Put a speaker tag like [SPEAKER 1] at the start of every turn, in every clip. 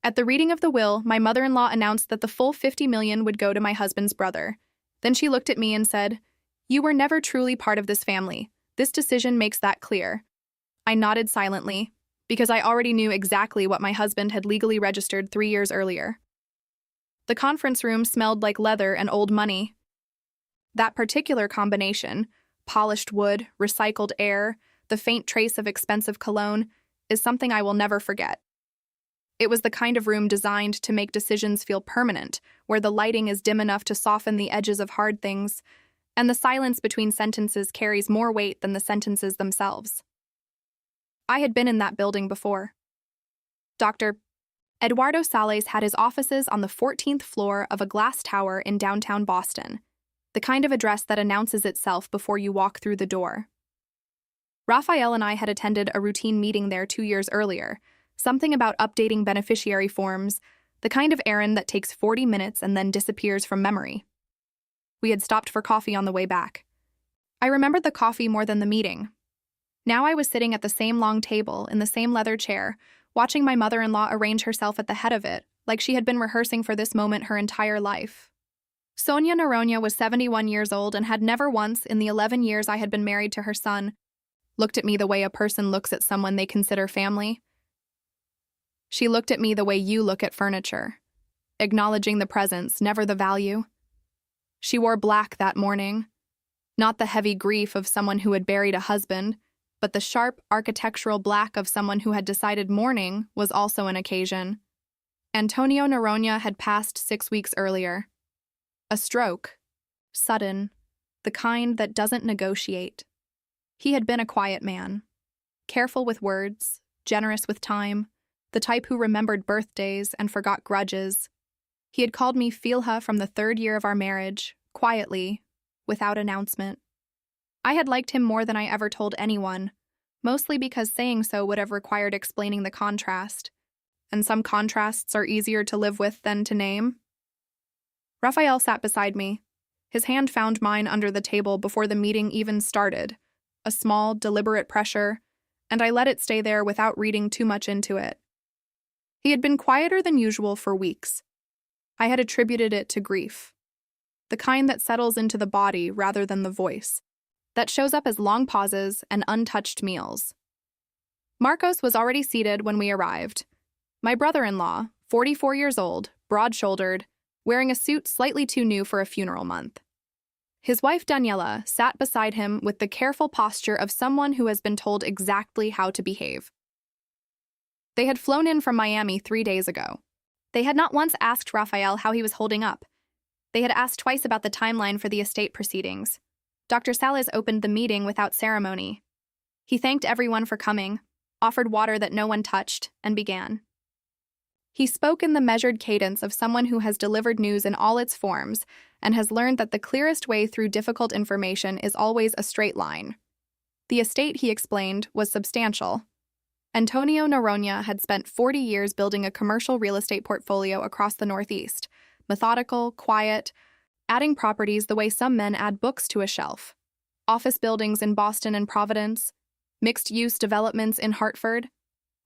[SPEAKER 1] At the reading of the will, my mother-in-law announced that the full $50 million would go to my husband's brother. Then she looked at me and said, "You were never truly part of this family. This decision makes that clear." I nodded silently, because I already knew exactly what my husband had legally registered 3 years earlier. The conference room smelled like leather and old money. That particular combination, polished wood, recycled air, the faint trace of expensive cologne, is something I will never forget. It was the kind of room designed to make decisions feel permanent, where the lighting is dim enough to soften the edges of hard things, and the silence between sentences carries more weight than the sentences themselves. I had been in that building before. Dr. Eduardo Sales had his offices on the 14th floor of a glass tower in downtown Boston, the kind of address that announces itself before you walk through the door. Raphael and I had attended a routine meeting there 2 years earlier, something about updating beneficiary forms, the kind of errand that takes 40 minutes and then disappears from memory. We had stopped for coffee on the way back. I remembered the coffee more than the meeting. Now I was sitting at the same long table, in the same leather chair, watching my mother-in-law arrange herself at the head of it, like she had been rehearsing for this moment her entire life. Sonia Noronha was 71 years old and had never once, in the 11 years I had been married to her son, looked at me the way a person looks at someone they consider family. She looked at me the way you look at furniture, acknowledging the presence, never the value. She wore black that morning, not the heavy grief of someone who had buried a husband, but the sharp, architectural black of someone who had decided mourning was also an occasion. Antonio Noronha had passed 6 weeks earlier. A stroke, sudden, the kind that doesn't negotiate. He had been a quiet man, careful with words, generous with time, the type who remembered birthdays and forgot grudges. He had called me Filha from the 3rd year of our marriage, quietly, without announcement. I had liked him more than I ever told anyone, mostly because saying so would have required explaining the contrast, and some contrasts are easier to live with than to name. Raphael sat beside me. His hand found mine under the table before the meeting even started, a small, deliberate pressure, and I let it stay there without reading too much into it. He had been quieter than usual for weeks. I had attributed it to grief, the kind that settles into the body rather than the voice, that shows up as long pauses and untouched meals. Marcos was already seated when we arrived. My brother-in-law, 44 years old, broad-shouldered, wearing a suit slightly too new for a funeral month. His wife Daniela sat beside him with the careful posture of someone who has been told exactly how to behave. They had flown in from Miami 3 days ago. They had not once asked Raphael how he was holding up. They had asked twice about the timeline for the estate proceedings. Dr. Sales opened the meeting without ceremony. He thanked everyone for coming, offered water that no one touched, and began. He spoke in the measured cadence of someone who has delivered news in all its forms and has learned that the clearest way through difficult information is always a straight line. The estate, he explained, was substantial. Antonio Noronha had spent 40 years building a commercial real estate portfolio across the Northeast, methodical, quiet, adding properties the way some men add books to a shelf. Office buildings in Boston and Providence, mixed-use developments in Hartford,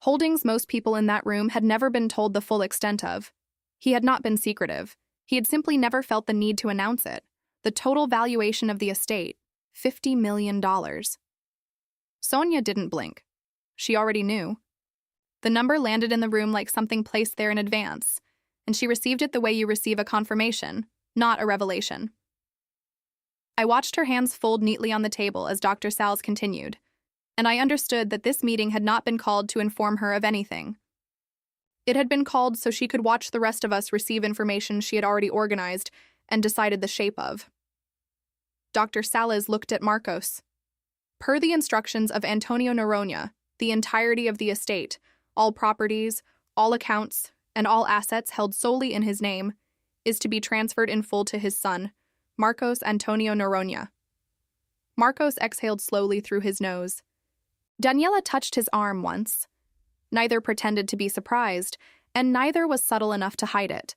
[SPEAKER 1] holdings most people in that room had never been told the full extent of. He had not been secretive. He had simply never felt the need to announce it. The total valuation of the estate, $50 million. Sonia didn't blink. She already knew. The number landed in the room like something placed there in advance, and she received it the way you receive a confirmation, not a revelation. I watched her hands fold neatly on the table as Dr. Sales continued, and I understood that this meeting had not been called to inform her of anything. It had been called so she could watch the rest of us receive information she had already organized and decided the shape of. Dr. Sales looked at Marcos. Per the instructions of Antonio Noronha, the entirety of the estate, all properties, all accounts, and all assets held solely in his name, is to be transferred in full to his son, Marcos Antonio Noronha. Marcos exhaled slowly through his nose. Daniela touched his arm once. Neither pretended to be surprised, and neither was subtle enough to hide it.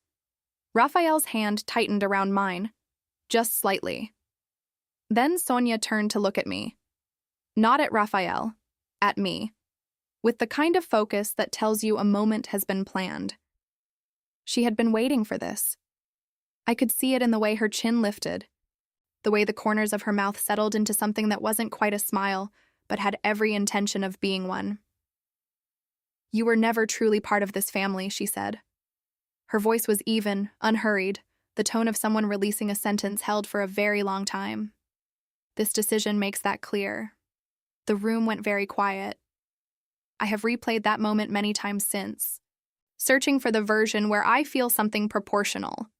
[SPEAKER 1] Raphael's hand tightened around mine, just slightly. Then Sonia turned to look at me. Not at Raphael, at me, with the kind of focus that tells you a moment has been planned. She had been waiting for this. I could see it in the way her chin lifted, the way the corners of her mouth settled into something that wasn't quite a smile, but had every intention of being one. "You were never truly part of this family," she said. Her voice was even, unhurried, the tone of someone releasing a sentence held for a very long time. "This decision makes that clear." The room went very quiet. I have replayed that moment many times since, searching for the version where I feel something proportional.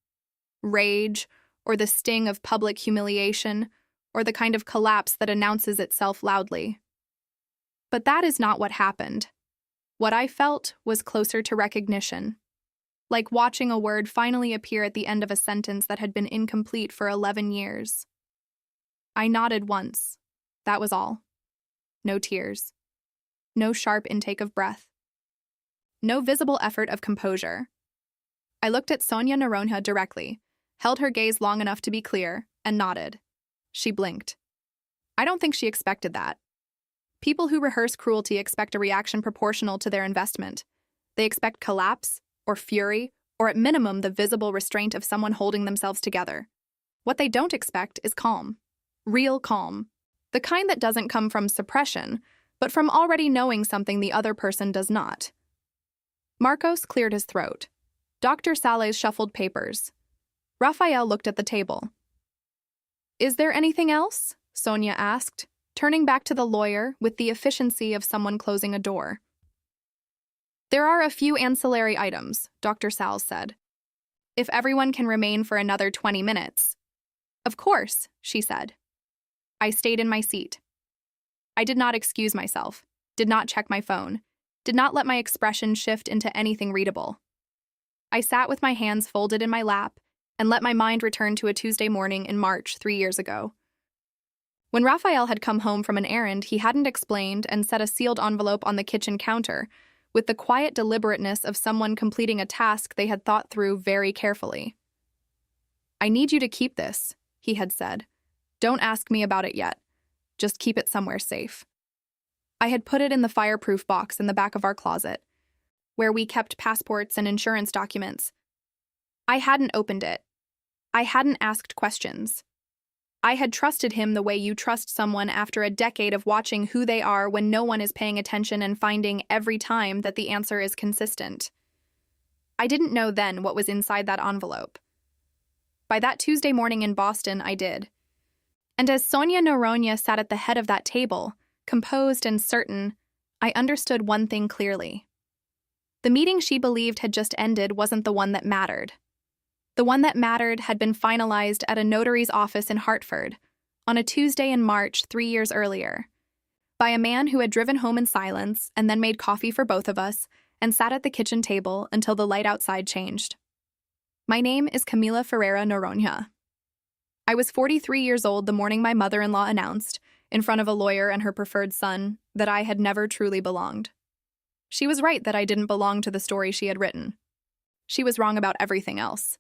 [SPEAKER 1] Rage, or the sting of public humiliation, or the kind of collapse that announces itself loudly. But that is not what happened. What I felt was closer to recognition, like watching a word finally appear at the end of a sentence that had been incomplete for 11 years. I nodded once. That was all. No tears. No sharp intake of breath. No visible effort of composure. I looked at Sonia Noronha directly, held her gaze long enough to be clear, and nodded. She blinked. I don't think she expected that. People who rehearse cruelty expect a reaction proportional to their investment. They expect collapse, or fury, or at minimum the visible restraint of someone holding themselves together. What they don't expect is calm. Real calm. The kind that doesn't come from suppression, but from already knowing something the other person does not. Marcos cleared his throat. Dr. Sales shuffled papers. Raphael looked at the table. "Is there anything else?" Sonia asked, turning back to the lawyer with the efficiency of someone closing a door. "There are a few ancillary items," Dr. Sales said. "If everyone can remain for another 20 minutes. "Of course," she said. I stayed in my seat. I did not excuse myself, did not check my phone, did not let my expression shift into anything readable. I sat with my hands folded in my lap and let my mind return to a Tuesday morning in March 3 years ago. When Raphael had come home from an errand he hadn't explained and set a sealed envelope on the kitchen counter, with the quiet deliberateness of someone completing a task they had thought through very carefully. "I need you to keep this," he had said. "Don't ask me about it yet. Just keep it somewhere safe." I had put it in the fireproof box in the back of our closet, where we kept passports and insurance documents. I hadn't opened it. I hadn't asked questions. I had trusted him the way you trust someone after a decade of watching who they are when no one is paying attention and finding every time that the answer is consistent. I didn't know then what was inside that envelope. By that Tuesday morning in Boston, I did. And as Sonia Noronha sat at the head of that table, composed and certain, I understood one thing clearly. The meeting she believed had just ended wasn't the one that mattered. The one that mattered had been finalized at a notary's office in Hartford, on a Tuesday in March 3 years earlier, by a man who had driven home in silence and then made coffee for both of us and sat at the kitchen table until the light outside changed. My name is Camila Ferreira Noronha. I was 43 years old the morning my mother-in-law announced, in front of a lawyer and her preferred son, that I had never truly belonged. She was right that I didn't belong to the story she had written. She was wrong about everything else.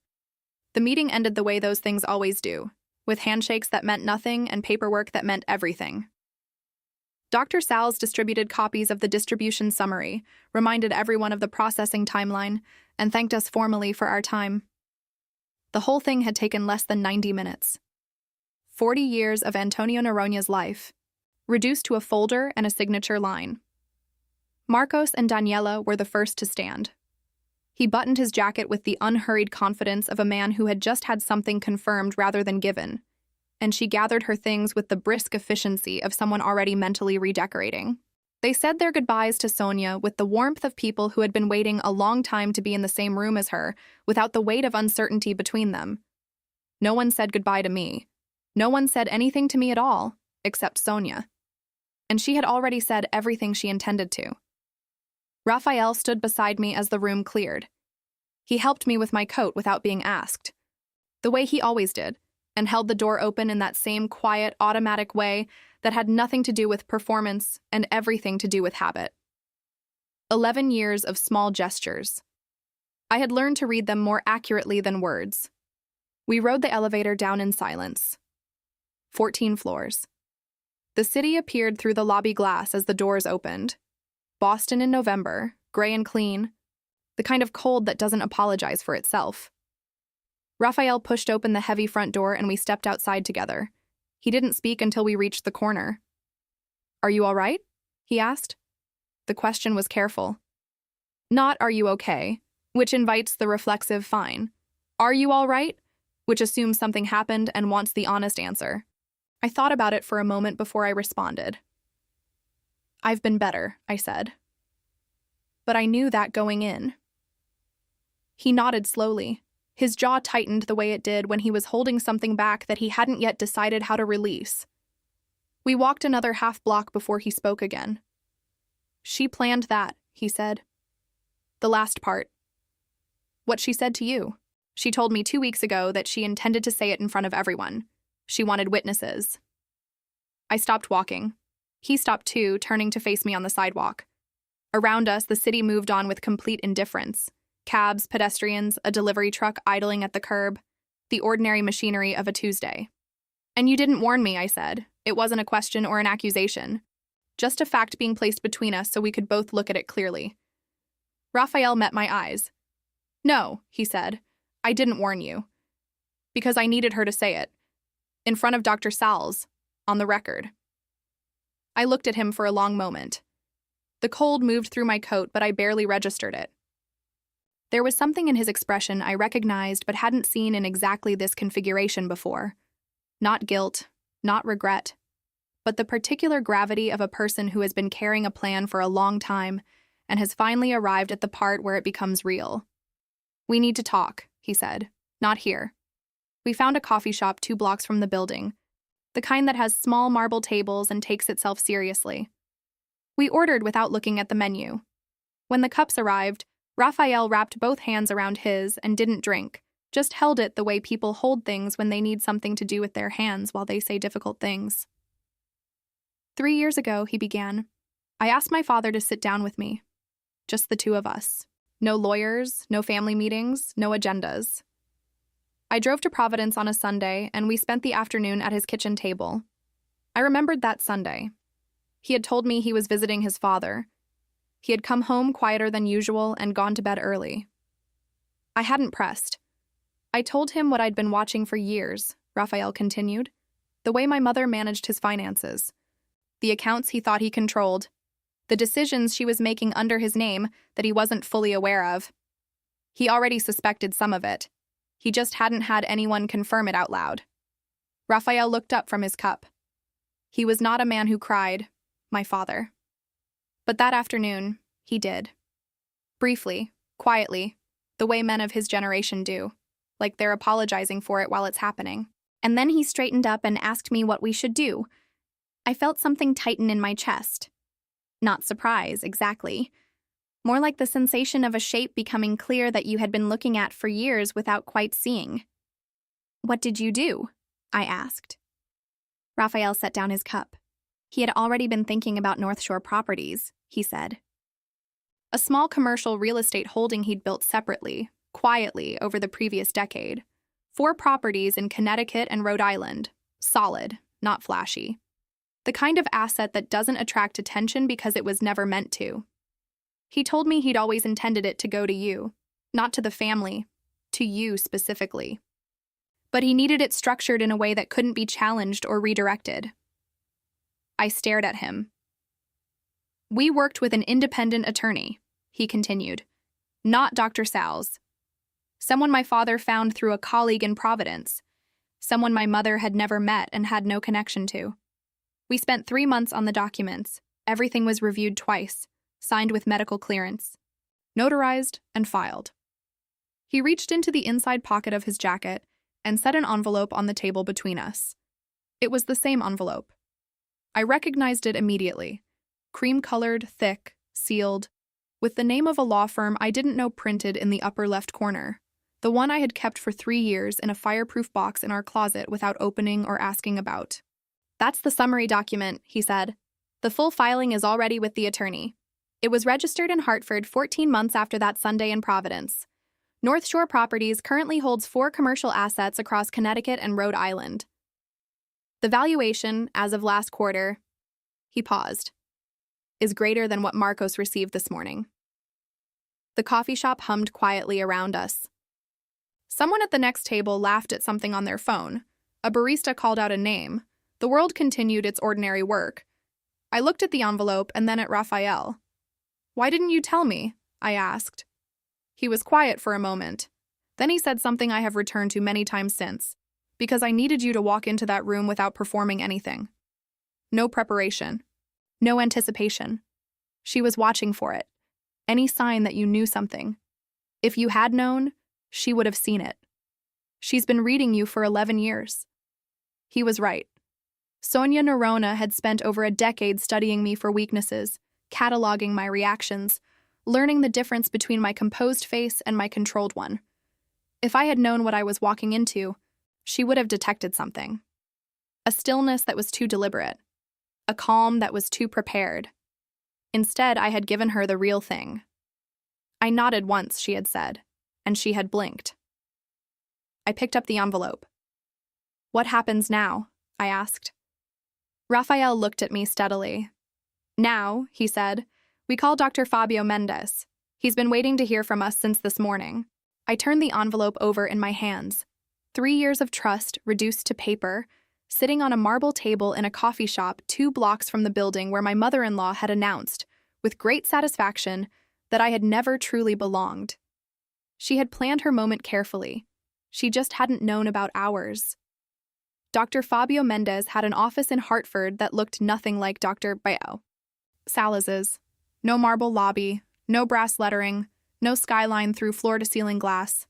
[SPEAKER 1] The meeting ended the way those things always do, with handshakes that meant nothing and paperwork that meant everything. Dr. Sales distributed copies of the distribution summary, reminded everyone of the processing timeline, and thanked us formally for our time. The whole thing had taken less than 90 minutes. 40 years of Antonio Noronha's life, reduced to a folder and a signature line. Marcos and Daniela were the first to stand. He buttoned his jacket with the unhurried confidence of a man who had just had something confirmed rather than given, and she gathered her things with the brisk efficiency of someone already mentally redecorating. They said their goodbyes to Sonia with the warmth of people who had been waiting a long time to be in the same room as her, without the weight of uncertainty between them. No one said goodbye to me. No one said anything to me at all, except Sonia. And she had already said everything she intended to. Raphael stood beside me as the room cleared. He helped me with my coat without being asked, the way he always did, and held the door open in that same quiet, automatic way that had nothing to do with performance and everything to do with habit. 11 years of small gestures. I had learned to read them more accurately than words. We rode the elevator down in silence. 14 floors. The city appeared through the lobby glass as the doors opened. Boston in November, gray and clean. The kind of cold that doesn't apologize for itself. Raphael pushed open the heavy front door and we stepped outside together. He didn't speak until we reached the corner. "Are you all right?" he asked. The question was careful. Not "are you okay?" which invites the reflexive fine. "Are you all right?" which assumes something happened and wants the honest answer. I thought about it for a moment before I responded. "I've been better," I said. But I knew that going in. He nodded slowly. His jaw tightened the way it did when he was holding something back that he hadn't yet decided how to release. We walked another half block before he spoke again. "She planned that," he said. "The last part." "What she said to you?" "She told me 2 weeks ago that she intended to say it in front of everyone. She wanted witnesses." I stopped walking. He stopped too, turning to face me on the sidewalk. Around us, the city moved on with complete indifference. Cabs, pedestrians, a delivery truck idling at the curb. The ordinary machinery of a Tuesday. "And you didn't warn me," I said. "It wasn't a question or an accusation. Just a fact being placed between us so we could both look at it clearly." Raphael met my eyes. "No," he said. "I didn't warn you. Because I needed her to say it. In front of Dr. Salz. On the record." I looked at him for a long moment. The cold moved through my coat, but I barely registered it. There was something in his expression I recognized but hadn't seen in exactly this configuration before. Not guilt, not regret, but the particular gravity of a person who has been carrying a plan for a long time and has finally arrived at the part where it becomes real. "We need to talk," he said. "Not here." We found a coffee shop 2 blocks from the building, the kind that has small marble tables and takes itself seriously. We ordered without looking at the menu. When the cups arrived, Raphael wrapped both hands around his and didn't drink, just held it the way people hold things when they need something to do with their hands while they say difficult things. 3 years ago, he began, I asked my father to sit down with me. Just the 2 of us. No lawyers, no family meetings, no agendas. I drove to Providence on a Sunday, and we spent the afternoon at his kitchen table. I remembered that Sunday. He had told me he was visiting his father. He had come home quieter than usual and gone to bed early. I hadn't pressed. I told him what I'd been watching for years, Raphael continued, the way my mother managed his finances, the accounts he thought he controlled, the decisions she was making under his name that he wasn't fully aware of. He already suspected some of it. He just hadn't had anyone confirm it out loud. Raphael looked up from his cup. He was not a man who cried, my father. But that afternoon, he did. Briefly, quietly, the way men of his generation do, like they're apologizing for it while it's happening. And then he straightened up and asked me what we should do. I felt something tighten in my chest. Not surprise, exactly. More like the sensation of a shape becoming clear that you had been looking at for years without quite seeing. "What did you do?" I asked. Raphael set down his cup. He had already been thinking about North Shore Properties, he said. A small commercial real estate holding he'd built separately, quietly, over the previous decade. 4 properties in Connecticut and Rhode Island. Solid, not flashy. The kind of asset that doesn't attract attention because it was never meant to. He told me he'd always intended it to go to you, not to the family, to you specifically. But he needed it structured in a way that couldn't be challenged or redirected. I stared at him. "We worked with an independent attorney," he continued, "not Dr. Salz. Someone my father found through a colleague in Providence, someone my mother had never met and had no connection to. We spent 3 months on the documents. Everything was reviewed twice, signed with medical clearance, notarized and filed." He reached into the inside pocket of his jacket and set an envelope on the table between us. It was the same envelope. I recognized it immediately. Cream-colored, thick, sealed, with the name of a law firm I didn't know printed in the upper left corner, the one I had kept for 3 years in a fireproof box in our closet without opening or asking about. "That's the summary document," he said. "The full filing is already with the attorney. It was registered in Hartford 14 months after that Sunday in Providence. North Shore Properties currently holds 4 commercial assets across Connecticut and Rhode Island. The valuation, as of last quarter," he paused, "is greater than what Marcos received this morning." The coffee shop hummed quietly around us. Someone at the next table laughed at something on their phone. A barista called out a name. The world continued its ordinary work. I looked at the envelope and then at Raphael. "Why didn't you tell me?" I asked. He was quiet for a moment. Then he said something I have returned to many times since. "Because I needed you to walk into that room without performing anything. No preparation. No anticipation. She was watching for it. Any sign that you knew something. If you had known, she would have seen it. She's been reading you for 11 years. He was right. Sonia Nerona had spent over a decade studying me for weaknesses, cataloging my reactions, learning the difference between my composed face and my controlled one. If I had known what I was walking into, she would have detected something. A stillness that was too deliberate. A calm that was too prepared. Instead, I had given her the real thing. I nodded once, she had said, and she had blinked. I picked up the envelope. "What happens now?" I asked. Raphael looked at me steadily. "Now," he said, "we call Dr. Fabio Mendez. He's been waiting to hear from us since this morning." I turned the envelope over in my hands. 3 years of trust reduced to paper, sitting on a marble table in a coffee shop 2 blocks from the building where my mother-in-law had announced, with great satisfaction, that I had never truly belonged. She had planned her moment carefully. She just hadn't known about ours. Dr. Fabio Mendez had an office in Hartford that looked nothing like Dr. Bio Salaz's. No marble lobby, no brass lettering, no skyline through floor-to-ceiling glass.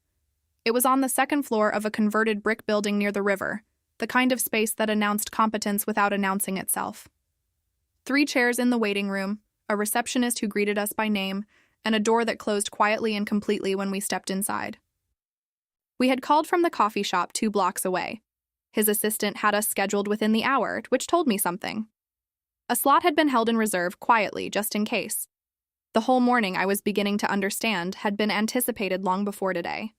[SPEAKER 1] It was on the 2nd floor of a converted brick building near the river, the kind of space that announced competence without announcing itself. 3 chairs in the waiting room, a receptionist who greeted us by name, and a door that closed quietly and completely when we stepped inside. We had called from the coffee shop 2 blocks away. His assistant had us scheduled within the hour, which told me something. A slot had been held in reserve quietly, just in case. The whole morning, I was beginning to understand, had been anticipated long before today.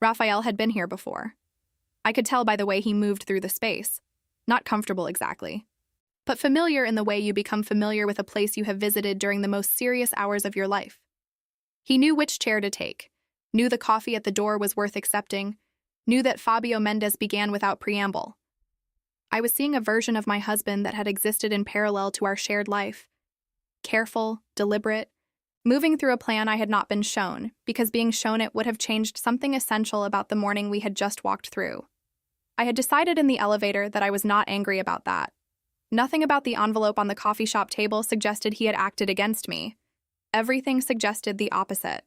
[SPEAKER 1] Raphael had been here before. I could tell by the way he moved through the space. Not comfortable exactly, but familiar in the way you become familiar with a place you have visited during the most serious hours of your life. He knew which chair to take, knew the coffee at the door was worth accepting, knew that Fabio Mendez began without preamble. I was seeing a version of my husband that had existed in parallel to our shared life. Careful, deliberate, moving through a plan I had not been shown, because being shown it would have changed something essential about the morning we had just walked through. I had decided in the elevator that I was not angry about that. Nothing about the envelope on the coffee shop table suggested he had acted against me. Everything suggested the opposite.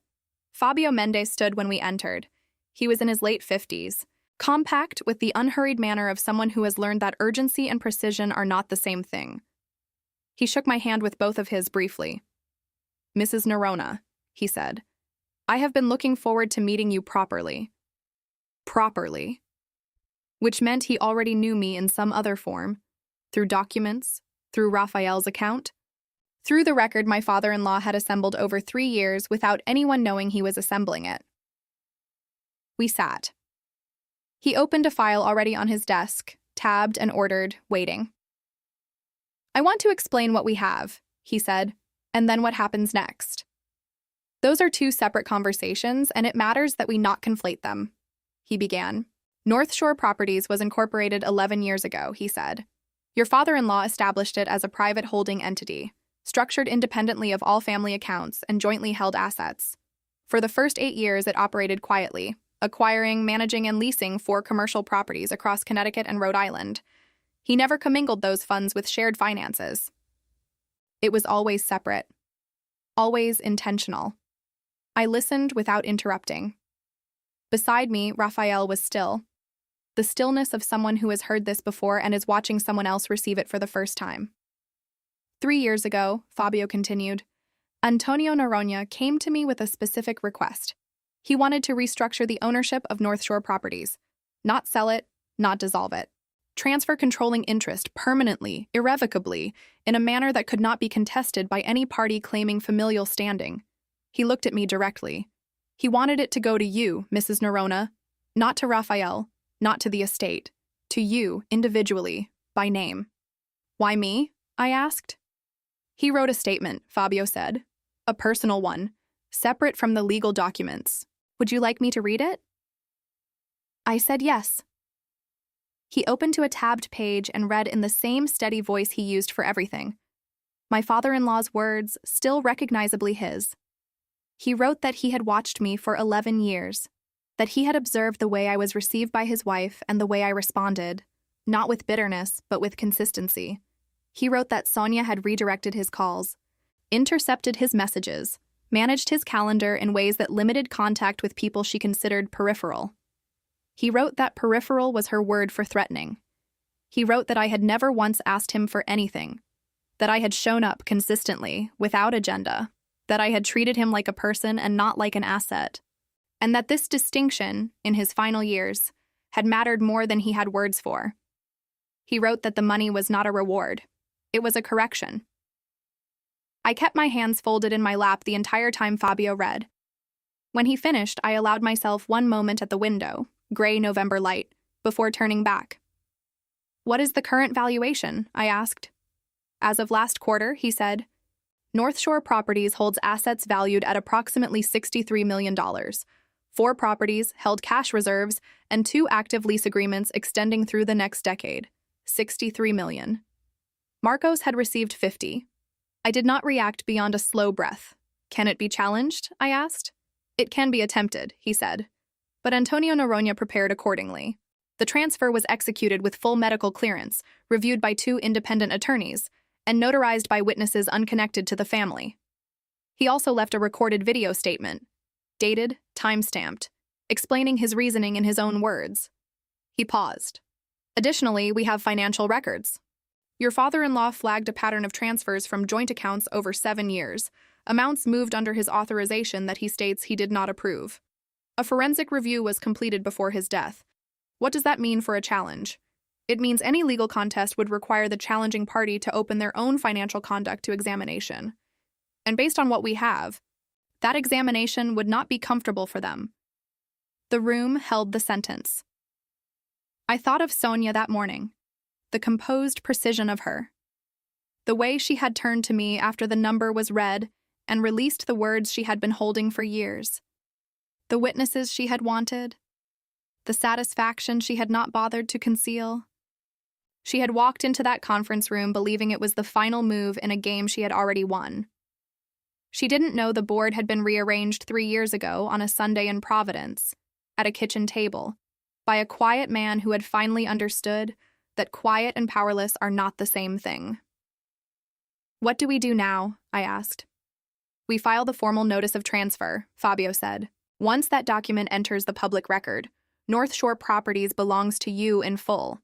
[SPEAKER 1] Fabio Mendez stood when we entered. He was in his late 50s, compact with the unhurried manner of someone who has learned that urgency and precision are not the same thing. He shook my hand with both of his briefly. "Mrs. Nerona," he said, "I have been looking forward to meeting you properly." Properly. Which meant he already knew me in some other form, through documents, through Raphael's account, through the record my father-in-law had assembled over 3 years without anyone knowing he was assembling it. We sat. He opened a file already on his desk, tabbed and ordered, waiting. "I want to explain what we have," he said, "and then what happens next. Those are 2 separate conversations, and it matters that we not conflate them," he began. "North Shore Properties was incorporated 11 years ago," he said. "Your father-in-law established it as a private holding entity, structured independently of all family accounts and jointly held assets. For the first 8 years, it operated quietly, acquiring, managing, and leasing 4 commercial properties across Connecticut and Rhode Island. He never commingled those funds with shared finances. It was always separate, always intentional." I listened without interrupting. Beside me, Raphael was still. The stillness of someone who has heard this before and is watching someone else receive it for the first time. 3 years ago, Fabio continued, Antonio Noronha came to me with a specific request. He wanted to restructure the ownership of North Shore Properties, not sell it, not dissolve it. Transfer controlling interest permanently, irrevocably, in a manner that could not be contested by any party claiming familial standing. He looked at me directly. He wanted it to go to you, Mrs. Nerona, not to Raphael, not to the estate, to you, individually, by name. "Why me?" I asked. "He wrote a statement," Fabio said. "A personal one, separate from the legal documents. Would you like me to read it? I said yes. He opened to a tabbed page and read in the same steady voice he used for everything. My father-in-law's words, still recognizably his. He wrote that he had watched me for 11 years, that he had observed the way I was received by his wife and the way I responded, not with bitterness, but with consistency. He wrote that Sonia had redirected his calls, intercepted his messages, managed his calendar in ways that limited contact with people she considered peripheral. He wrote that peripheral was her word for threatening. He wrote that I had never once asked him for anything, that I had shown up consistently, without agenda, that I had treated him like a person and not like an asset, and that this distinction, in his final years, had mattered more than he had words for. He wrote that the money was not a reward. It was a correction. I kept my hands folded in my lap the entire time Fabio read. When he finished, I allowed myself one moment at the window, gray November light, before turning back. What is the current valuation? I asked. As of last quarter, he said, North Shore Properties holds assets valued at approximately $63 million. 4 properties held cash reserves and 2 active lease agreements extending through the next decade. $63 million. Marcos had received 50. I did not react beyond a slow breath. Can it be challenged? I asked. It can be attempted, he said. But Antonio Noronha prepared accordingly. The transfer was executed with full medical clearance, reviewed by 2 independent attorneys, and notarized by witnesses unconnected to the family. He also left a recorded video statement, dated, time-stamped, explaining his reasoning in his own words. He paused. Additionally, we have financial records. Your father-in-law flagged a pattern of transfers from joint accounts over 7 years, amounts moved under his authorization that he states he did not approve. A forensic review was completed before his death. What does that mean for a challenge? It means any legal contest would require the challenging party to open their own financial conduct to examination. And based on what we have, that examination would not be comfortable for them. The room held the sentence. I thought of Sonia that morning, the composed precision of her, the way she had turned to me after the number was read and released the words she had been holding for years, the witnesses she had wanted, the satisfaction she had not bothered to conceal. She had walked into that conference room believing it was the final move in a game she had already won. She didn't know the board had been rearranged 3 years ago on a Sunday in Providence, at a kitchen table, by a quiet man who had finally understood that quiet and powerless are not the same thing. What do we do now? I asked. We file the formal notice of transfer, Fabio said. Once that document enters the public record, North Shore Properties belongs to you in full.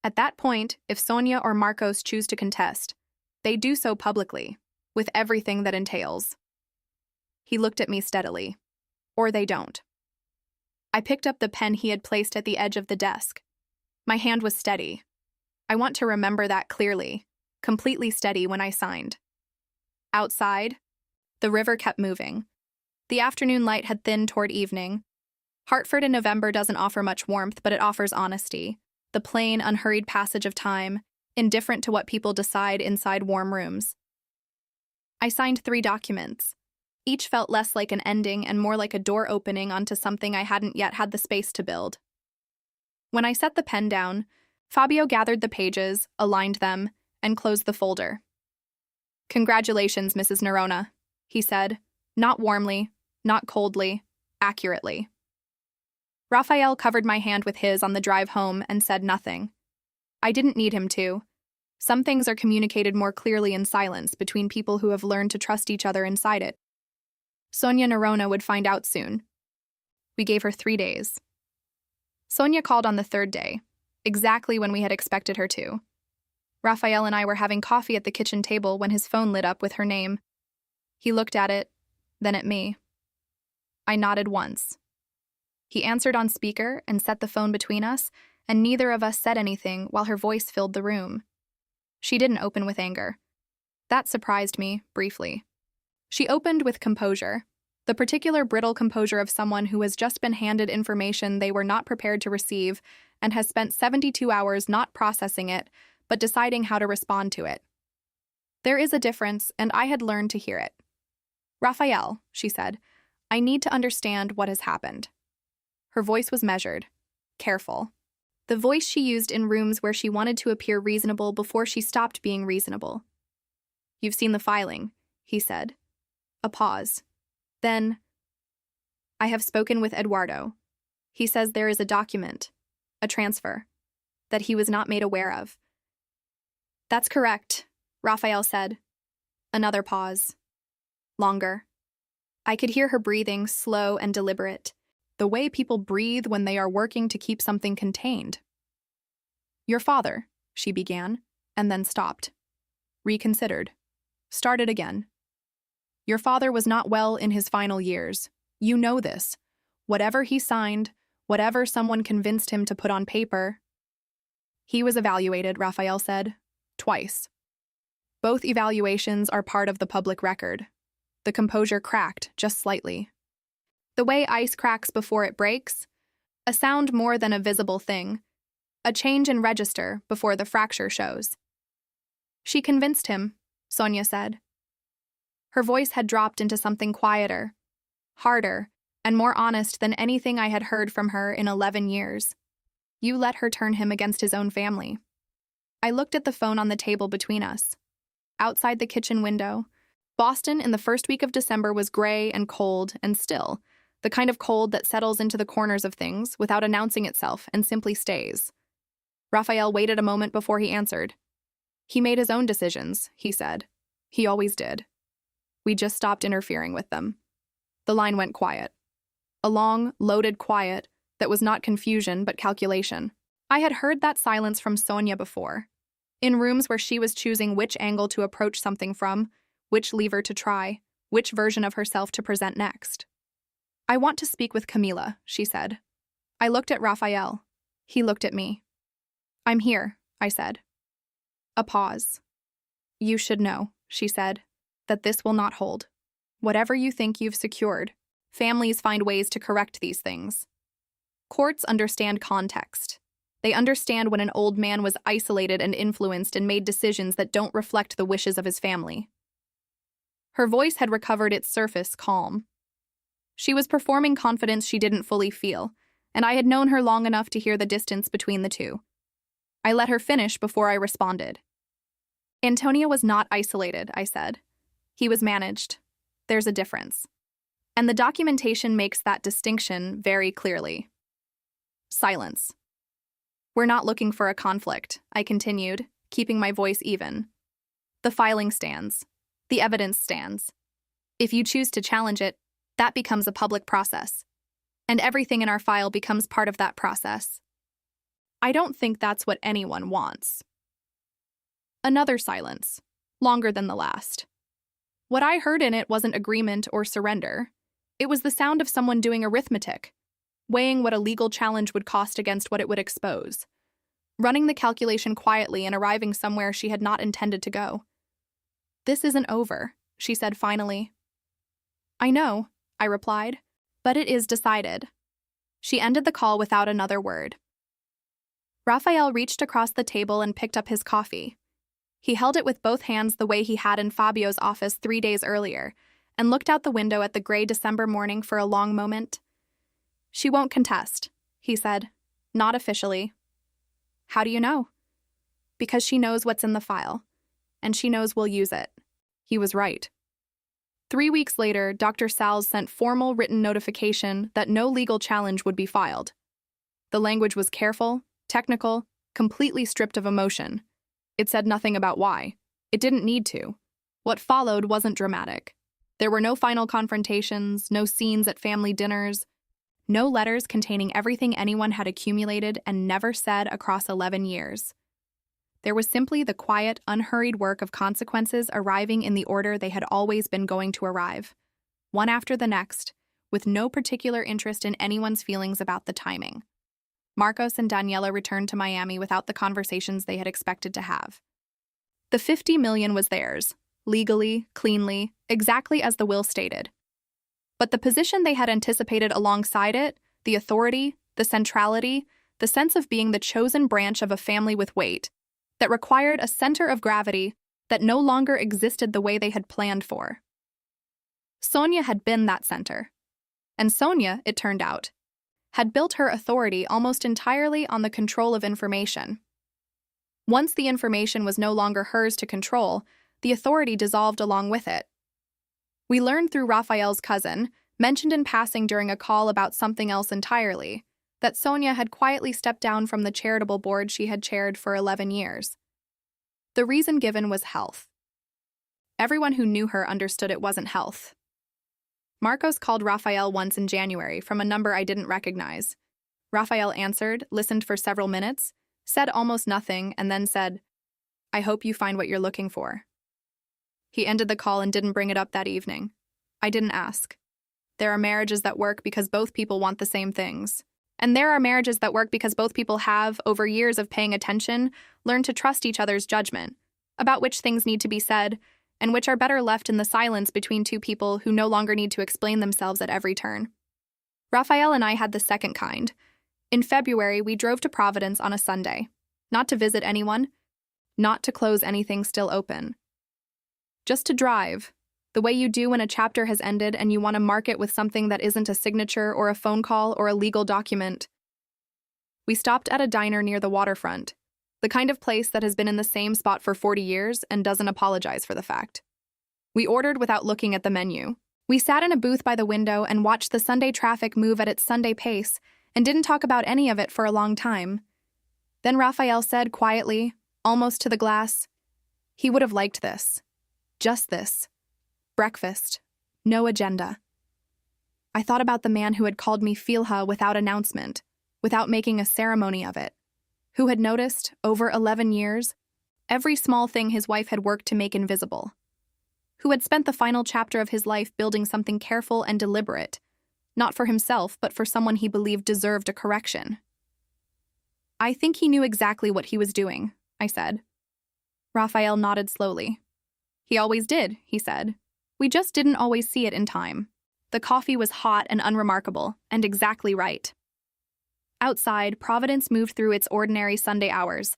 [SPEAKER 1] At that point, if Sonia or Marcos choose to contest, they do so publicly, with everything that entails. He looked at me steadily. Or they don't. I picked up the pen he had placed at the edge of the desk. My hand was steady. I want to remember that clearly, completely steady when I signed. Outside, the river kept moving. The afternoon light had thinned toward evening. Hartford in November doesn't offer much warmth, but it offers honesty, the plain, unhurried passage of time, indifferent to what people decide inside warm rooms. I signed 3 documents. Each felt less like an ending and more like a door opening onto something I hadn't yet had the space to build. When I set the pen down, Fabio gathered the pages, aligned them, and closed the folder. Congratulations, Mrs. Noronha, he said, not warmly, not coldly, accurately. Raphael covered my hand with his on the drive home and said nothing. I didn't need him to. Some things are communicated more clearly in silence between people who have learned to trust each other inside it. Sonia Noronha would find out soon. We gave her 3 days. Sonia called on the 3rd day, exactly when we had expected her to. Raphael and I were having coffee at the kitchen table when his phone lit up with her name. He looked at it, then at me. I nodded once. He answered on speaker and set the phone between us, and neither of us said anything while her voice filled the room. She didn't open with anger. That surprised me, briefly. She opened with composure, the particular brittle composure of someone who has just been handed information they were not prepared to receive and has spent 72 hours not processing it, but deciding how to respond to it. There is a difference, and I had learned to hear it. Raphael, she said, I need to understand what has happened. Her voice was measured, careful. The voice she used in rooms where she wanted to appear reasonable before she stopped being reasonable. You've seen the filing, he said. A pause. Then, I have spoken with Eduardo. He says there is a document, a transfer, that he was not made aware of. That's correct, Raphael said. Another pause. Longer. I could hear her breathing, slow and deliberate, the way people breathe when they are working to keep something contained. Your father, she began, and then stopped. Reconsidered. Started again. Your father was not well in his final years. You know this. Whatever he signed, whatever someone convinced him to put on paper. He was evaluated, Raphael said. Twice. Both evaluations are part of the public record. The composure cracked, just slightly. The way ice cracks before it breaks. A sound more than a visible thing. A change in register before the fracture shows. She convinced him, Sonia said. Her voice had dropped into something quieter, harder, and more honest than anything I had heard from her in 11 years. You let her turn him against his own family. I looked at the phone on the table between us. Outside the kitchen window, Boston in the first week of December was gray and cold and still, the kind of cold that settles into the corners of things without announcing itself and simply stays. Raphael waited a moment before he answered. He made his own decisions, he said. He always did. We just stopped interfering with them. The line went quiet. A long, loaded quiet that was not confusion but calculation. I had heard that silence from Sonia before. In rooms where she was choosing which angle to approach something from, which lever to try, which version of herself to present next. I want to speak with Camila, she said. I looked at Raphael. He looked at me. I'm here, I said. A pause. You should know, she said, that this will not hold. Whatever you think you've secured, families find ways to correct these things. Courts understand context. They understand when an old man was isolated and influenced and made decisions that don't reflect the wishes of his family. Her voice had recovered its surface calm. She was performing confidence she didn't fully feel, and I had known her long enough to hear the distance between the two. I let her finish before I responded. Antonio was not isolated, I said. He was managed. There's a difference. And the documentation makes that distinction very clearly. Silence. We're not looking for a conflict, I continued, keeping my voice even. The filing stands. The evidence stands. If you choose to challenge it, that becomes a public process. And everything in our file becomes part of that process. I don't think that's what anyone wants. Another silence, longer than the last. What I heard in it wasn't agreement or surrender. It was the sound of someone doing arithmetic, weighing what a legal challenge would cost against what it would expose, running the calculation quietly and arriving somewhere she had not intended to go. This isn't over, she said finally. I know, I replied, but it is decided. She ended the call without another word. Raphael reached across the table and picked up his coffee. He held it with both hands the way he had in Fabio's office 3 days earlier, and looked out the window at the gray December morning for a long moment. She won't contest, he said. Not officially. How do you know? Because she knows what's in the file, and she knows we'll use it. He was right. 3 weeks later, Dr. Salz sent formal written notification that no legal challenge would be filed. The language was careful, technical, completely stripped of emotion. It said nothing about why. It didn't need to. What followed wasn't dramatic. There were no final confrontations, no scenes at family dinners, no letters containing everything anyone had accumulated and never said across 11 years. There was simply the quiet, unhurried work of consequences arriving in the order they had always been going to arrive, one after the next, with no particular interest in anyone's feelings about the timing. Marcos and Daniela returned to Miami without the conversations they had expected to have. The $50 million was theirs, legally, cleanly, exactly as the will stated. But the position they had anticipated alongside it, the authority, the centrality, the sense of being the chosen branch of a family with weight, that required a center of gravity that no longer existed the way they had planned for. Sonia had been that center. And Sonia, it turned out, had built her authority almost entirely on the control of information. Once the information was no longer hers to control, the authority dissolved along with it. We learned through Raphael's cousin, mentioned in passing during a call about something else entirely, that Sonia had quietly stepped down from the charitable board she had chaired for 11 years. The reason given was health. Everyone who knew her understood it wasn't health. Marcos called Raphael once in January from a number I didn't recognize. Raphael answered, listened for several minutes, said almost nothing, and then said, "I hope you find what you're looking for." He ended the call and didn't bring it up that evening. I didn't ask. There are marriages that work because both people want the same things. And there are marriages that work because both people have, over years of paying attention, learned to trust each other's judgment about which things need to be said and which are better left in the silence between two people who no longer need to explain themselves at every turn. Raphael and I had the second kind. In February, we drove to Providence on a Sunday, not to visit anyone, not to close anything still open. Just to drive, the way you do when a chapter has ended and you want to mark it with something that isn't a signature or a phone call or a legal document. We stopped at a diner near the waterfront, the kind of place that has been in the same spot for 40 years and doesn't apologize for the fact. We ordered without looking at the menu. We sat in a booth by the window and watched the Sunday traffic move at its Sunday pace and didn't talk about any of it for a long time. Then Raphael said quietly, almost to the glass, he would have liked this. Just this. Breakfast. No agenda. I thought about the man who had called me Filha without announcement, without making a ceremony of it, who had noticed, over 11 years, every small thing his wife had worked to make invisible, who had spent the final chapter of his life building something careful and deliberate, not for himself, but for someone he believed deserved a correction. I think he knew exactly what he was doing, I said. Raphael nodded slowly. He always did, he said. We just didn't always see it in time. The coffee was hot and unremarkable, and exactly right. Outside, Providence moved through its ordinary Sunday hours,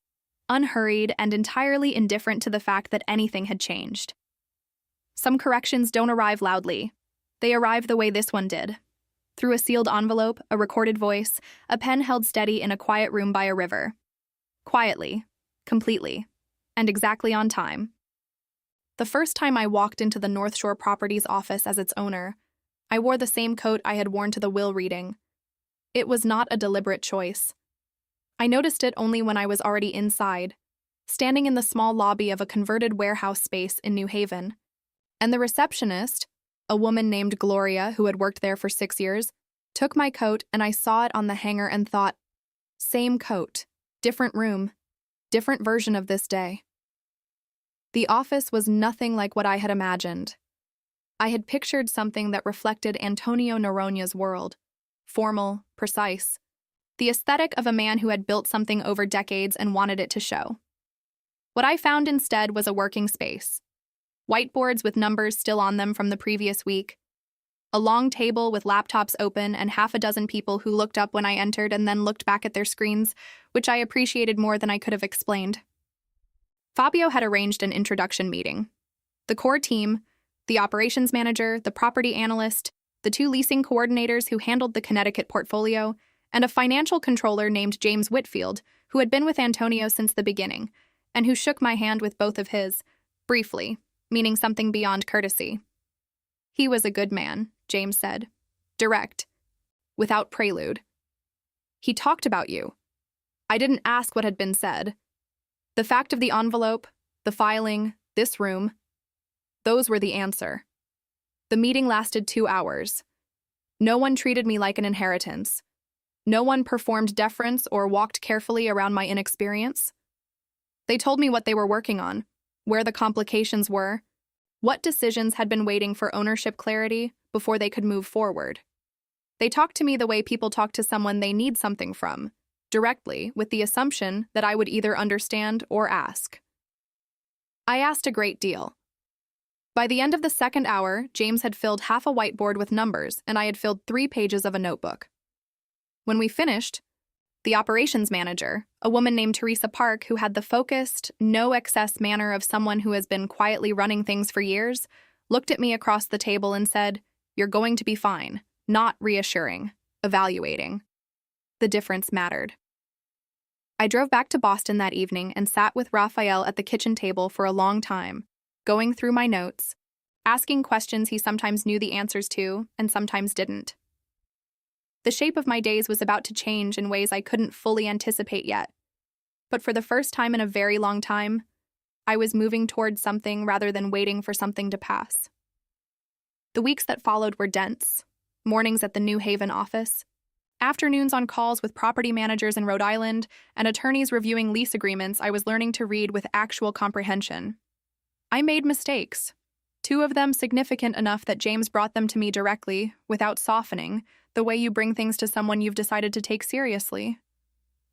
[SPEAKER 1] unhurried and entirely indifferent to the fact that anything had changed. Some corrections don't arrive loudly. They arrive the way this one did. Through a sealed envelope, a recorded voice, a pen held steady in a quiet room by a river. Quietly, completely, and exactly on time. The first time I walked into the North Shore Properties office as its owner, I wore the same coat I had worn to the will reading. It was not a deliberate choice. I noticed it only when I was already inside, standing in the small lobby of a converted warehouse space in New Haven. And the receptionist, a woman named Gloria who had worked there for 6 years, took my coat and I saw it on the hanger and thought, same coat, different room, different version of this day. The office was nothing like what I had imagined. I had pictured something that reflected Antonio Noronha's world, formal, precise, the aesthetic of a man who had built something over decades and wanted it to show. What I found instead was a working space. Whiteboards with numbers still on them from the previous week, a long table with laptops open and half a dozen people who looked up when I entered and then looked back at their screens, which I appreciated more than I could have explained. Fabio had arranged an introduction meeting. The core team, the operations manager, the property analyst, the 2 leasing coordinators who handled the Connecticut portfolio, and a financial controller named James Whitfield, who had been with Antonio since the beginning, and who shook my hand with both of his, briefly, meaning something beyond courtesy. He was a good man, James said. Direct. Without prelude. He talked about you. I didn't ask what had been said. The fact of the envelope, the filing, this room, those were the answer. The meeting lasted 2 hours. No one treated me like an inheritance. No one performed deference or walked carefully around my inexperience. They told me what they were working on, where the complications were, what decisions had been waiting for ownership clarity before they could move forward. They talked to me the way people talk to someone they need something from, directly, with the assumption that I would either understand or ask. I asked a great deal. By the end of the second hour, James had filled half a whiteboard with numbers, and I had filled 3 pages of a notebook. When we finished, the operations manager, a woman named Teresa Park who had the focused, no-excess manner of someone who has been quietly running things for years, looked at me across the table and said, "You're going to be fine," not reassuring, evaluating. The difference mattered. I drove back to Boston that evening and sat with Raphael at the kitchen table for a long time, going through my notes, asking questions he sometimes knew the answers to and sometimes didn't. The shape of my days was about to change in ways I couldn't fully anticipate yet. But for the first time in a very long time, I was moving towards something rather than waiting for something to pass. The weeks that followed were dense. Mornings at the New Haven office, afternoons on calls with property managers in Rhode Island, and attorneys reviewing lease agreements I was learning to read with actual comprehension. I made mistakes, 2 of them significant enough that James brought them to me directly, without softening, the way you bring things to someone you've decided to take seriously.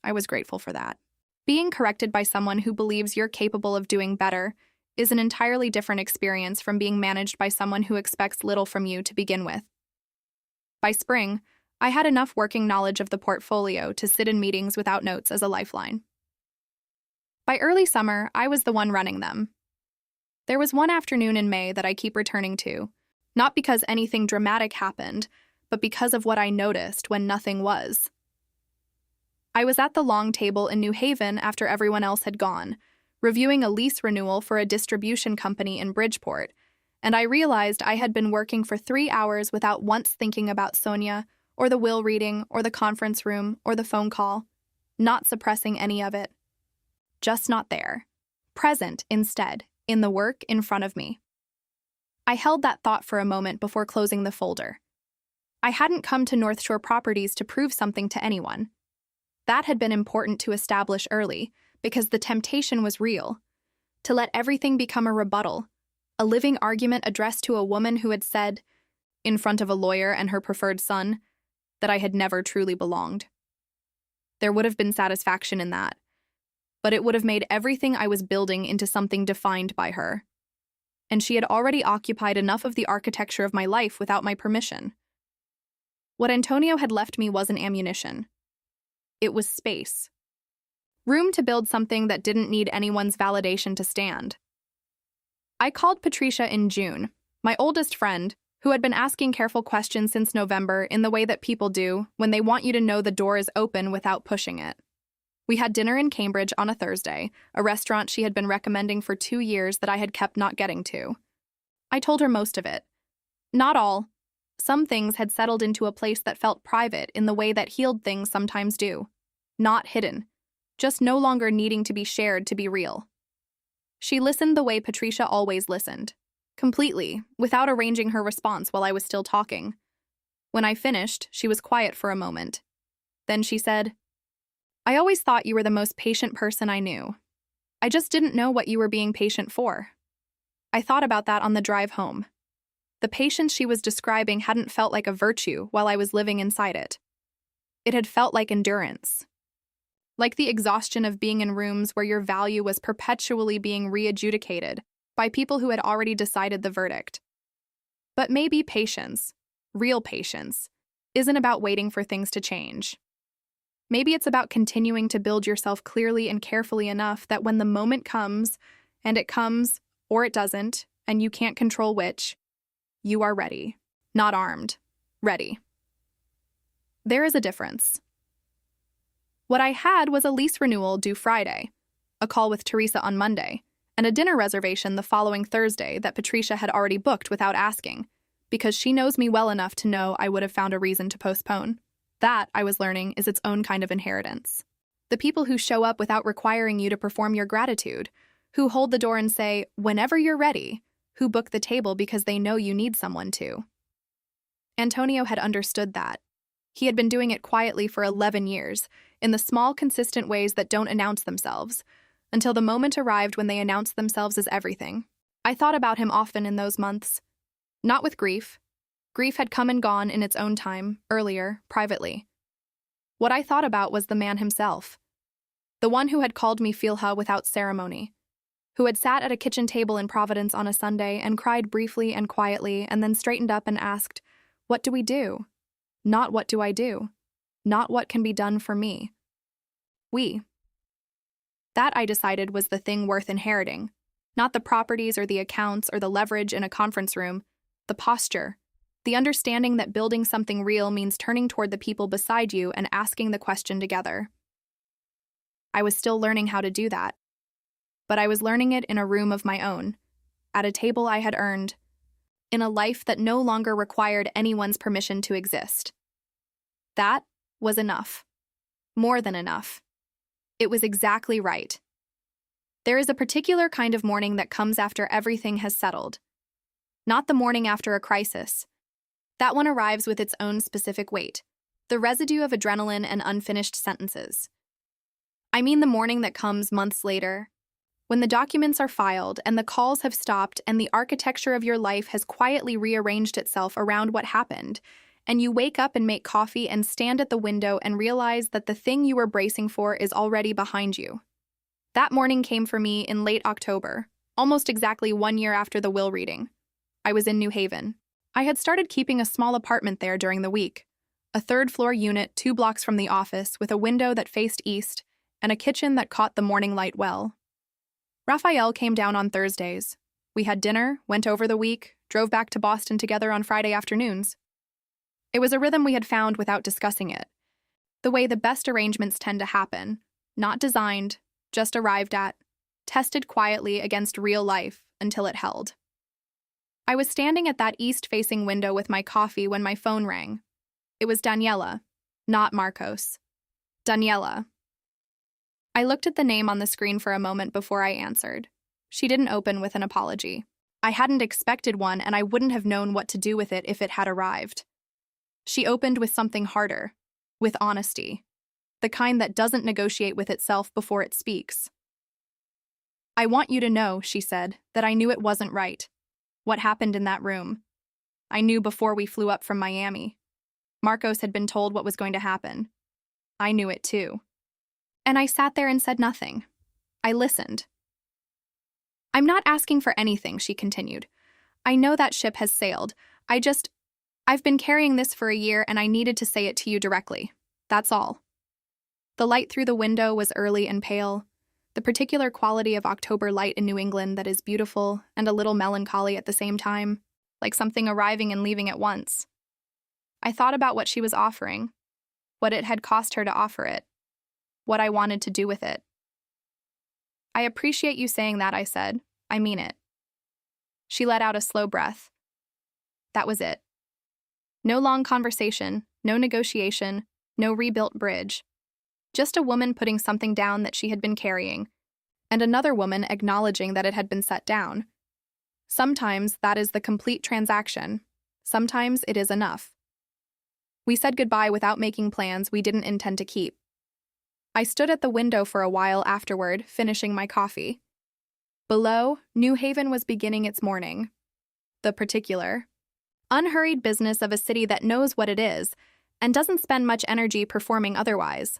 [SPEAKER 1] I was grateful for that. Being corrected by someone who believes you're capable of doing better is an entirely different experience from being managed by someone who expects little from you to begin with. By spring, I had enough working knowledge of the portfolio to sit in meetings without notes as a lifeline. By early summer, I was the one running them. There was one afternoon in May that I keep returning to, not because anything dramatic happened, but because of what I noticed when nothing was. I was at the long table in New Haven after everyone else had gone, reviewing a lease renewal for a distribution company in Bridgeport, and I realized I had been working for 3 hours without once thinking about Sonia, or the will reading, or the conference room, or the phone call, not suppressing any of it. Just not there. Present, instead, in the work in front of me. I held that thought for a moment before closing the folder. I hadn't come to North Shore Properties to prove something to anyone. That had been important to establish early, because the temptation was real. To let everything become a rebuttal, a living argument addressed to a woman who had said, in front of a lawyer and her preferred son, that I had never truly belonged. There would have been satisfaction in that, but it would have made everything I was building into something defined by her. And she had already occupied enough of the architecture of my life without my permission. What Antonio had left me wasn't ammunition. It was space. Room to build something that didn't need anyone's validation to stand. I called Patricia in June, my oldest friend, who had been asking careful questions since November in the way that people do when they want you to know the door is open without pushing it. We had dinner in Cambridge on a Thursday, a restaurant she had been recommending for 2 years that I had kept not getting to. I told her most of it. Not all. Some things had settled into a place that felt private in the way that healed things sometimes do. Not hidden. Just no longer needing to be shared to be real. She listened the way Patricia always listened. Completely, without arranging her response while I was still talking. When I finished, she was quiet for a moment. Then she said, "I always thought you were the most patient person I knew. I just didn't know what you were being patient for." I thought about that on the drive home. The patience she was describing hadn't felt like a virtue while I was living inside it. It had felt like endurance. Like the exhaustion of being in rooms where your value was perpetually being re-adjudicated by people who had already decided the verdict. But maybe patience, real patience, isn't about waiting for things to change. Maybe it's about continuing to build yourself clearly and carefully enough that when the moment comes, and it comes, or it doesn't, and you can't control which, you are ready. Not armed. Ready. There is a difference. What I had was a lease renewal due Friday, a call with Teresa on Monday, and a dinner reservation the following Thursday that Patricia had already booked without asking, because she knows me well enough to know I would have found a reason to postpone. That, I was learning, is its own kind of inheritance. The people who show up without requiring you to perform your gratitude, who hold the door and say, "Whenever you're ready," who book the table because they know you need someone to. Antonio had understood that. He had been doing it quietly for 11 years, in the small, consistent ways that don't announce themselves, until the moment arrived when they announced themselves as everything. I thought about him often in those months. Not with grief. Grief had come and gone in its own time, earlier, privately. What I thought about was the man himself. The one who had called me Filha without ceremony. Who had sat at a kitchen table in Providence on a Sunday and cried briefly and quietly and then straightened up and asked, "What do we do?" Not what do I do. Not what can be done for me. We. That, I decided, was the thing worth inheriting. Not the properties or the accounts or the leverage in a conference room, the posture. The understanding that building something real means turning toward the people beside you and asking the question together. I was still learning how to do that. But I was learning it in a room of my own, at a table I had earned, in a life that no longer required anyone's permission to exist. That was enough. More than enough. It was exactly right. There is a particular kind of morning that comes after everything has settled. Not the morning after a crisis. That one arrives with its own specific weight, the residue of adrenaline and unfinished sentences. I mean the morning that comes months later, when the documents are filed and the calls have stopped and the architecture of your life has quietly rearranged itself around what happened, and you wake up and make coffee and stand at the window and realize that the thing you were bracing for is already behind you. That morning came for me in late October, almost exactly 1 year after the will reading. I was in New Haven. I had started keeping a small apartment there during the week, a third-floor unit 2 blocks from the office with a window that faced east and a kitchen that caught the morning light well. Raphael came down on Thursdays. We had dinner, went over the week, drove back to Boston together on Friday afternoons. It was a rhythm we had found without discussing it, the way the best arrangements tend to happen, not designed, just arrived at, tested quietly against real life until it held. I was standing at that east-facing window with my coffee when my phone rang. It was Daniela, not Marcos. Daniela. I looked at the name on the screen for a moment before I answered. She didn't open with an apology. I hadn't expected one, and I wouldn't have known what to do with it if it had arrived. She opened with something harder, with honesty, the kind that doesn't negotiate with itself before it speaks. I want you to know, she said, that I knew it wasn't right. What happened in that room? I knew before we flew up from Miami. Marcos had been told what was going to happen. I knew it too. And I sat there and said nothing. I listened. I'm not asking for anything, she continued. I know that ship has sailed. I've been carrying this for a year and I needed to say it to you directly. That's all. The light through the window was early and pale, the particular quality of October light in New England that is beautiful and a little melancholy at the same time, like something arriving and leaving at once. I thought about what she was offering, what it had cost her to offer it, what I wanted to do with it. I appreciate you saying that, I said. I mean it. She let out a slow breath. That was it. No long conversation, no negotiation, no rebuilt bridge. Just a woman putting something down that she had been carrying, and another woman acknowledging that it had been set down. Sometimes that is the complete transaction. Sometimes it is enough. We said goodbye without making plans we didn't intend to keep. I stood at the window for a while afterward, finishing my coffee. Below, New Haven was beginning its morning. The particular, unhurried business of a city that knows what it is and doesn't spend much energy performing otherwise.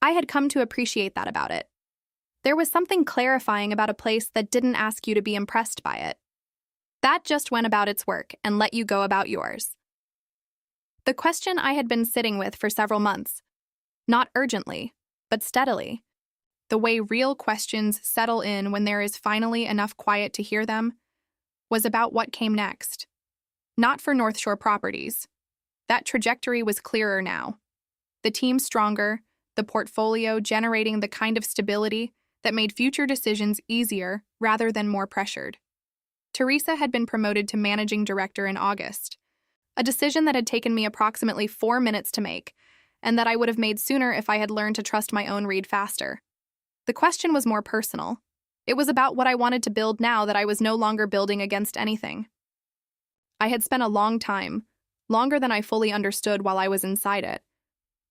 [SPEAKER 1] I had come to appreciate that about it. There was something clarifying about a place that didn't ask you to be impressed by it. That just went about its work and let you go about yours. The question I had been sitting with for several months, not urgently, but steadily, the way real questions settle in when there is finally enough quiet to hear them, was about what came next. Not for North Shore Properties. That trajectory was clearer now. The team stronger, the portfolio generating the kind of stability that made future decisions easier rather than more pressured. Teresa had been promoted to managing director in August, a decision that had taken me approximately 4 minutes to make, and that I would have made sooner if I had learned to trust my own read faster. The question was more personal. It was about what I wanted to build now that I was no longer building against anything. I had spent a long time, longer than I fully understood while I was inside it,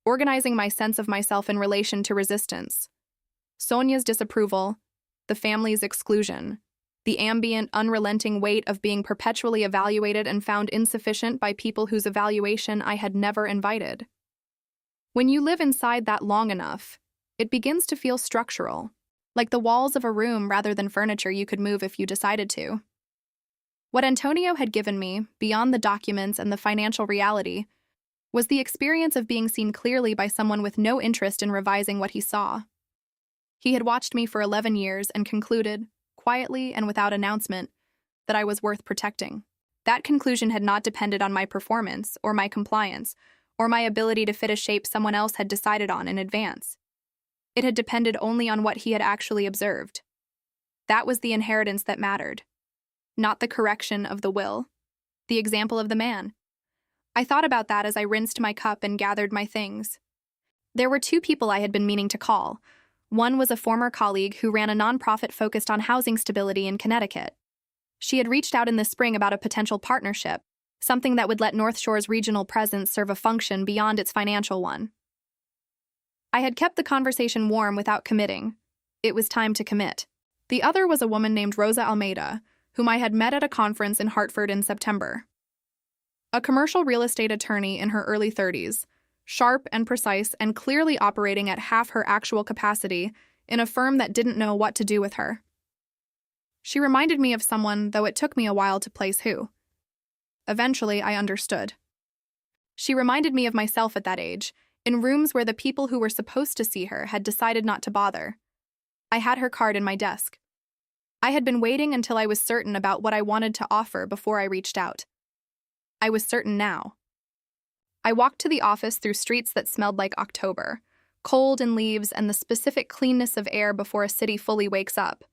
[SPEAKER 1] organizing my sense of myself in relation to resistance. Sonia's disapproval, the family's exclusion, the ambient, unrelenting weight of being perpetually evaluated and found insufficient by people whose evaluation I had never invited. When you live inside that long enough, it begins to feel structural, like the walls of a room rather than furniture you could move if you decided to. What Antonio had given me, beyond the documents and the financial reality, was the experience of being seen clearly by someone with no interest in revising what he saw. He had watched me for 11 years and concluded, quietly and without announcement, that I was worth protecting. That conclusion had not depended on my performance or my compliance or my ability to fit a shape someone else had decided on in advance. It had depended only on what he had actually observed. That was the inheritance that mattered, not the correction of the will, the example of the man. I thought about that as I rinsed my cup and gathered my things. There were two people I had been meaning to call. One was a former colleague who ran a nonprofit focused on housing stability in Connecticut. She had reached out in the spring about a potential partnership, something that would let North Shore's regional presence serve a function beyond its financial one. I had kept the conversation warm without committing. It was time to commit. The other was a woman named Rosa Almeida, whom I had met at a conference in Hartford in September. A commercial real estate attorney in her early 30s, sharp and precise and clearly operating at half her actual capacity in a firm that didn't know what to do with her. She reminded me of someone, though it took me a while to place who. Eventually, I understood. She reminded me of myself at that age, in rooms where the people who were supposed to see her had decided not to bother. I had her card in my desk. I had been waiting until I was certain about what I wanted to offer before I reached out. I was certain now. I walked to the office through streets that smelled like October, cold and leaves and the specific cleanness of air before a city fully wakes up.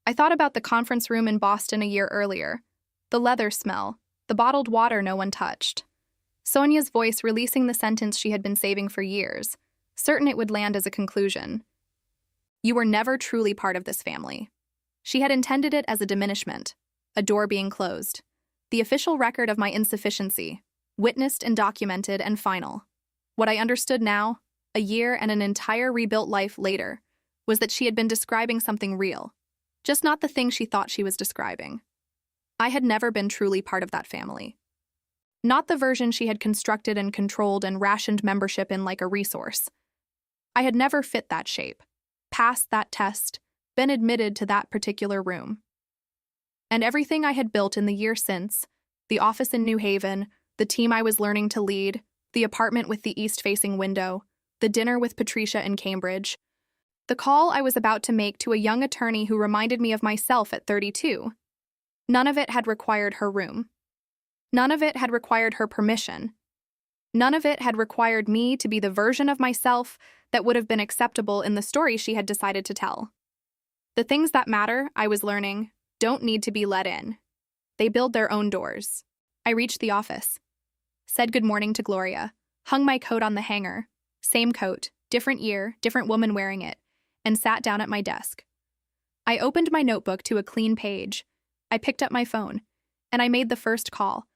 [SPEAKER 1] I thought about the conference room in Boston a year earlier, the leather smell, the bottled water no one touched. Sonia's voice releasing the sentence she had been saving for years, certain it would land as a conclusion. You were never truly part of this family. She had intended it as a diminishment, a door being closed, the official record of my insufficiency, witnessed and documented and final. What I understood now, a year and an entire rebuilt life later, was that she had been describing something real, just not the thing she thought she was describing. I had never been truly part of that family. Not the version she had constructed and controlled and rationed membership in like a resource. I had never fit that shape, passed that test, been admitted to that particular room. And everything I had built in the year since, the office in New Haven, the team I was learning to lead, the apartment with the east-facing window, the dinner with Patricia in Cambridge, the call I was about to make to a young attorney who reminded me of myself at 32. None of it had required her room. None of it had required her permission. None of it had required me to be the version of myself that would have been acceptable in the story she had decided to tell. The things that matter, I was learning, don't need to be let in. They build their own doors. I reached the office, said good morning to Gloria, hung my coat on the hanger, same coat, different year, different woman wearing it, and sat down at my desk. I opened my notebook to a clean page. I picked up my phone, and I made the first call,